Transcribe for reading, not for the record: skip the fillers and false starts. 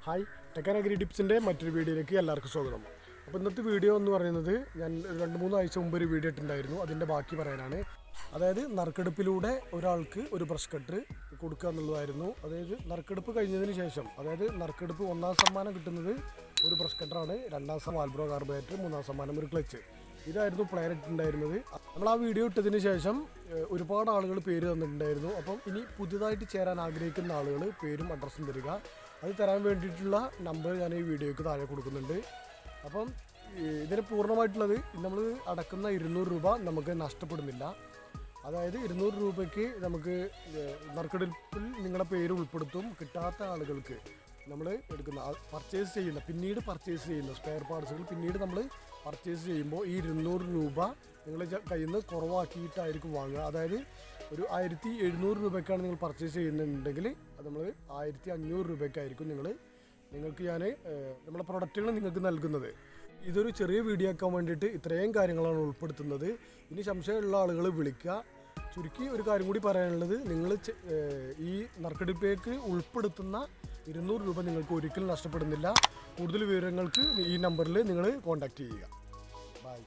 Hi agri ടിപ്സിൻ്റെ മറ്റൊരു വീഡിയോയിലേക്ക് എല്ലാവർക്കും സ്വാഗതം. അപ്പോൾ ഇന്നത്തെ വീഡിയോ എന്ന് പറയുന്നത് ഞാൻ 2-3 ആഴ്ച മുമ്പ് ഒരു വീഡിയോ ഇട്ടുണ്ടായിരുന്നു. അതിൻ്റെ ബാക്കി പറയാനാണ്. അതായത് നറുക്കെടുപ്പിലൂടെ ഒരാൾക്ക് ഒരു ബ്രഷ് കട്ടർ കൊടുക്കുക എന്നുള്ളതായിരുന്നു. അതായത് നറുക്കെടുപ്പ് കഴിഞ്ഞതിന് ശേഷം, അതായത് നറുക്കെടുപ്പ് 1ാം സമ്മാനം കിട്ടുന്നത് ഒരു ബ്രഷ് കട്ടറാണ്, 2ാം സമ്മാനം വാൽബ്രോ കാർബേറ്റർ, 3ാം സമ്മാനം ഒരു ക്ലച്ച്. ഇതായിരുന്നു പ്ലാൻ ഇട്ടുണ്ടായിരുന്നത്. നമ്മൾ ആ വീഡിയോ ഇട്ടതിന് ശേഷം ഒരുപാട് ആളുകൾ പേര് തന്നിട്ടുണ്ടായിരുന്നു. അപ്പം ഇനി പുതിയതായിട്ട് ചേരാൻ ആഗ്രഹിക്കുന്ന ആളുകൾ പേരും അഡ്രസ്സും തരിക. അത് തരാൻ വേണ്ടിയിട്ടുള്ള നമ്പർ ഞാൻ ഈ വീഡിയോയ്ക്ക് താഴെ കൊടുക്കുന്നുണ്ട്. അപ്പം ഇതിന് പൂർണ്ണമായിട്ടുള്ളത് നമ്മൾ അടക്കുന്ന 200 രൂപ നമുക്ക് നഷ്ടപ്പെടുന്നില്ല. അതായത് 200 രൂപയ്ക്ക് നമുക്ക് നറുക്കെടുപ്പിൽ നിങ്ങളുടെ പേര് ഉൾപ്പെടുത്തും. കിട്ടാത്ത ആളുകൾക്ക് നമ്മൾ എടുക്കുന്ന പിന്നീട് പർച്ചേസ് ചെയ്യുന്ന സ്പെയർ പാർട്സുകൾ പിന്നീട് നമ്മൾ പർച്ചേസ് ചെയ്യുമ്പോൾ ഈ 200 രൂപ നിങ്ങളുടെ കയ്യിൽ നിന്ന് കുറവാക്കിയിട്ടായിരിക്കും വാങ്ങുക. അതായത് ഒരു 1700 രൂപയ്ക്കാണ് നിങ്ങൾ പർച്ചേസ് ചെയ്യുന്നുണ്ടെങ്കിൽ അത് നമ്മൾ 1500 രൂപയ്ക്കായിരിക്കും നിങ്ങൾക്ക് ഞാൻ നമ്മുടെ പ്രൊഡക്റ്റുകൾ നിങ്ങൾക്ക് നൽകുന്നത്. ഇതൊരു ചെറിയ വീഡിയോ ആക്കാൻ വേണ്ടിയിട്ട് ഇത്രയും കാര്യങ്ങളാണ് ഉൾപ്പെടുത്തുന്നത്. ഇനി സംശയമുള്ള ആളുകൾ വിളിക്കുക. ചുരുക്കി ഒരു കാര്യം കൂടി പറയാനുള്ളത്, നിങ്ങൾ ഈ നറുക്കെടുപ്പിലേക്ക് ഉൾപ്പെടുത്തുന്ന 200 രൂപ നിങ്ങൾക്ക് ഒരിക്കലും നഷ്ടപ്പെടുന്നില്ല. കൂടുതൽ വിവരങ്ങൾക്ക് ഈ നമ്പറിൽ നിങ്ങൾ കോൺടാക്റ്റ് ചെയ്യുക. ബൈ.